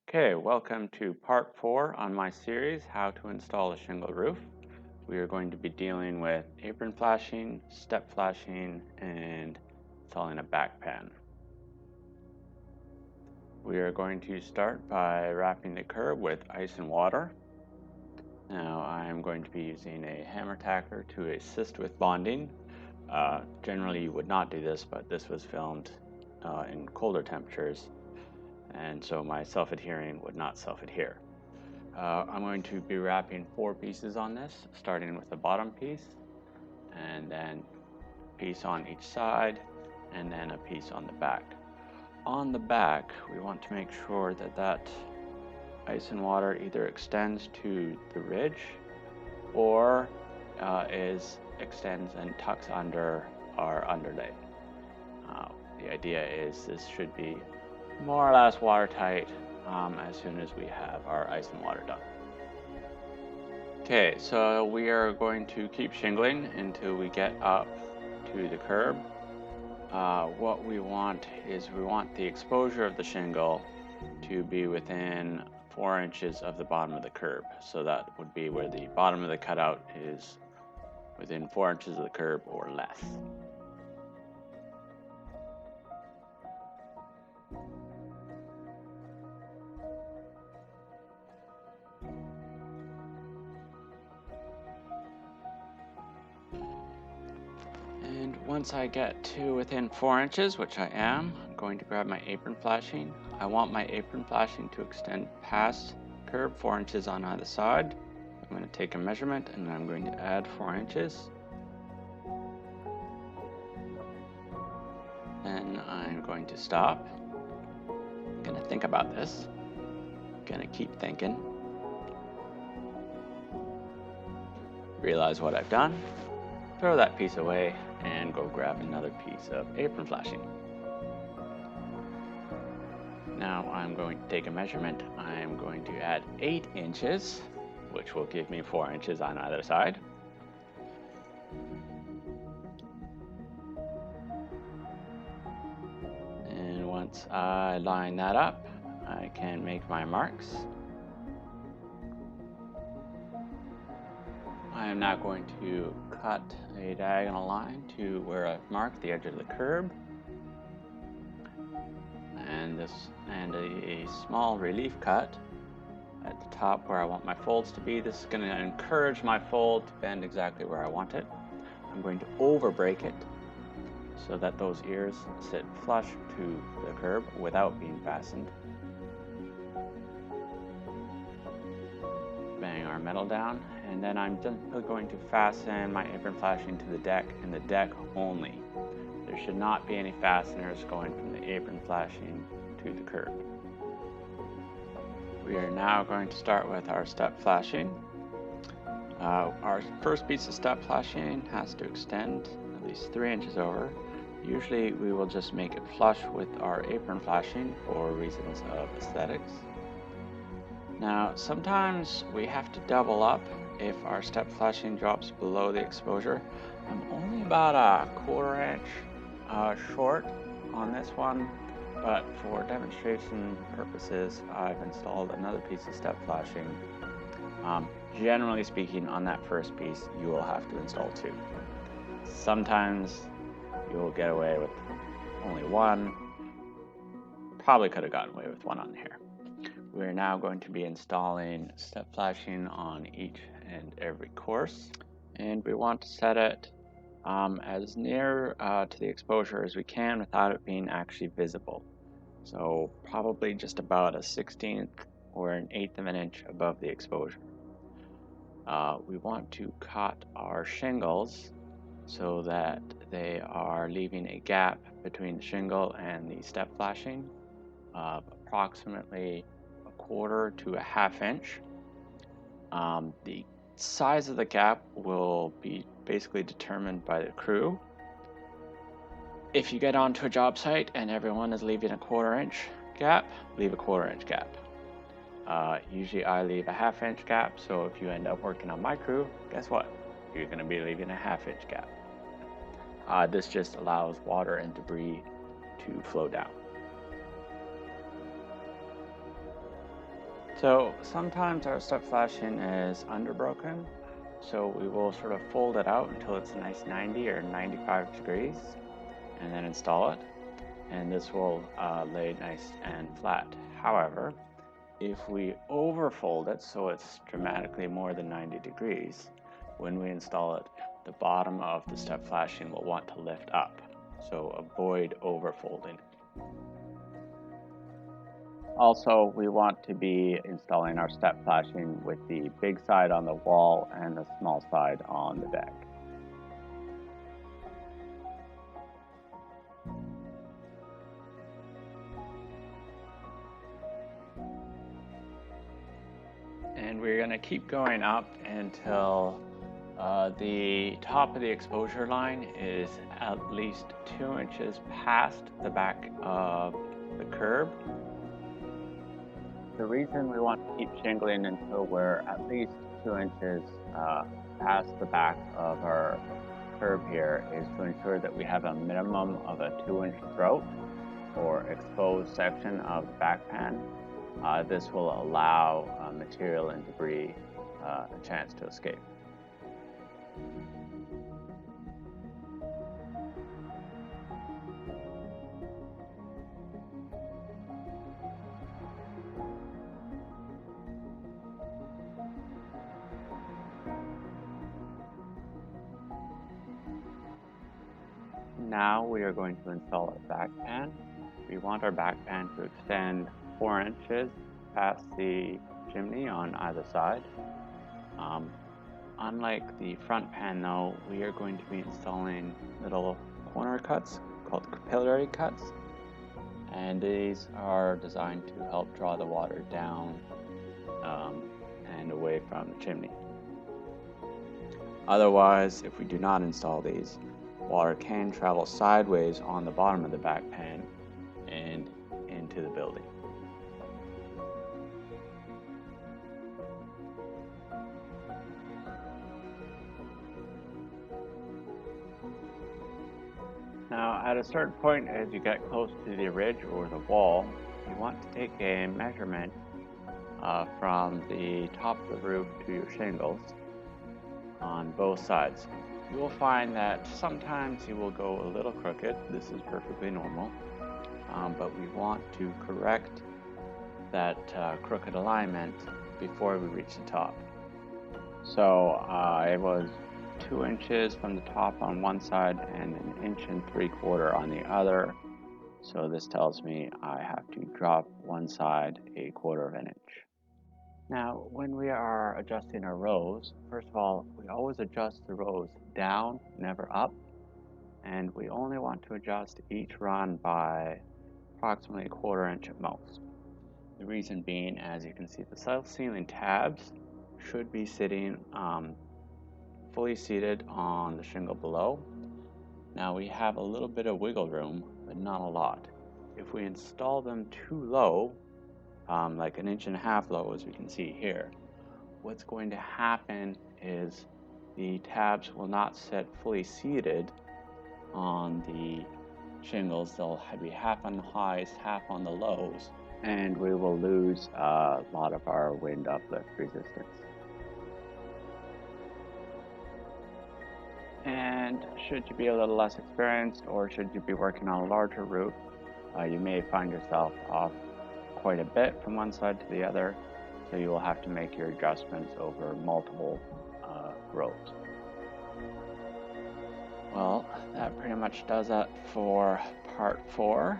Okay, welcome to part 4 on my series, How to Install a Shingle Roof. We are going to be dealing with apron flashing, step flashing, and installing a back pan. We are going to start by wrapping the curb with ice and water. Now I'm going to be using a hammer tacker to assist with bonding. Generally you would not do this, but this was filmed in colder temperatures, and so my self-adhering would not self-adhere. I'm going to be wrapping 4 pieces on this, starting with the bottom piece, and then a piece on each side, and then a piece on the back. On the back, we want to make sure that ice and water either extends to the ridge or extends and tucks under our underlay. The idea is this should be more or less watertight as soon as we have our ice and water done. Okay, so we are going to keep shingling until we get up to the curb. What we want is the exposure of the shingle to be within 4 inches of the bottom of the curb. So that would be where the bottom of the cutout is within 4 inches of the curb or less. And once I get to within 4 inches, which I am, I'm going to grab my apron flashing. I want my apron flashing to extend past curb 4 inches on either side. I'm going to take a measurement and I'm going to add 4 inches. Then I'm going to stop. I'm going to think about this. I'm going to keep thinking. Realize what I've done. Throw that piece away and go grab another piece of apron flashing. Now I'm going to take a measurement. I'm going to add 8 inches, which will give me 4 inches on either side. And once I line that up, I can make my marks. I am now going to cut a diagonal line to where I've marked the edge of the curb, and a small relief cut at the top where I want my folds to be. This is going to encourage my fold to bend exactly where I want it. I'm going to over break it so that those ears sit flush to the curb without being fastened. Bang our metal down, and then I'm simply going to fasten my apron flashing to the deck and the deck only. There should not be any fasteners going from the apron flashing to the curb. We are now going to start with our step flashing. Our first piece of step flashing has to extend at least 3 inches over. Usually we will just make it flush with our apron flashing for reasons of aesthetics. Now, sometimes we have to double up if our step flashing drops below the exposure. I'm only about a 1/4 inch short on this one, but for demonstration purposes, I've installed another piece of step flashing. Generally speaking, on that first piece, you will have to install 2. Sometimes you'll get away with only 1. Probably could have gotten away with 1 on here. We're now going to be installing step flashing on each and every course, and we want to set it as near to the exposure as we can without it being actually visible. So probably just about a 1/16 or an 1/8 of an inch above the exposure. We want to cut our shingles so that they are leaving a gap between the shingle and the step flashing of approximately 1/4 to a 1/2 inch. The size of the gap will be basically determined by the crew. If you get onto a job site and everyone is leaving a 1/4 inch gap, leave a 1/4 inch gap. Usually I leave a 1/2 inch gap, so if you end up working on my crew, guess what? You're going to be leaving a 1/2 inch gap. This just allows water and debris to flow down. So sometimes our step flashing is underbroken, so we will sort of fold it out until it's a nice 90 or 95 degrees and then install it, and this will lay nice and flat. However, if we overfold it so it's dramatically more than 90 degrees, when we install it, the bottom of the step flashing will want to lift up, so avoid overfolding. Also, we want to be installing our step flashing with the big side on the wall and the small side on the deck. And we're going to keep going up until the top of the exposure line is at least 2 inches past the back of the curb. The reason we want to keep shingling until we're at least 2 inches past the back of our curb here is to ensure that we have a minimum of a 2-inch throat or exposed section of the back pan. This will allow material and debris a chance to escape. Now we are going to install our back pan. We want our back pan to extend 4 inches past the chimney on either side. Unlike the front pan though, we are going to be installing little corner cuts called capillary cuts, and these are designed to help draw the water down and away from the chimney. Otherwise, if we do not install these, water can travel sideways on the bottom of the back pan and into the building. Now, at a certain point, as you get close to the ridge or the wall, you want to take a measurement from the top of the roof to your shingles on both sides. You will find that sometimes you will go a little crooked. This is perfectly normal, but we want to correct that crooked alignment before we reach the top. So it was 2 inches from the top on one side and 1 3/4 on the other. So this tells me I have to drop one side 1/4 of an inch. Now, when we are adjusting our rows, first of all, we always adjust the rows down, never up, and we only want to adjust each run by approximately 1/4 inch at most. The reason being, as you can see, the self-sealing tabs should be sitting fully seated on the shingle below. Now we have a little bit of wiggle room, but not a lot. If we install them too low, like 1.5 inches low, as we can see here, what's going to happen is the tabs will not sit fully seated on the shingles. They'll be half on the highs, half on the lows, and we will lose a lot of our wind uplift resistance. And should you be a little less experienced, or should you be working on a larger roof, you may find yourself off quite a bit from one side to the other, so you will have to make your adjustments over multiple rows. Well, that pretty much does it for part 4.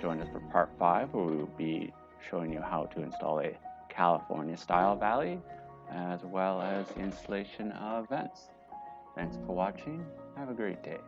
Join us for part 5, where we will be showing you how to install a California style valley, as well as the installation of vents. Thanks for watching. Have a great day.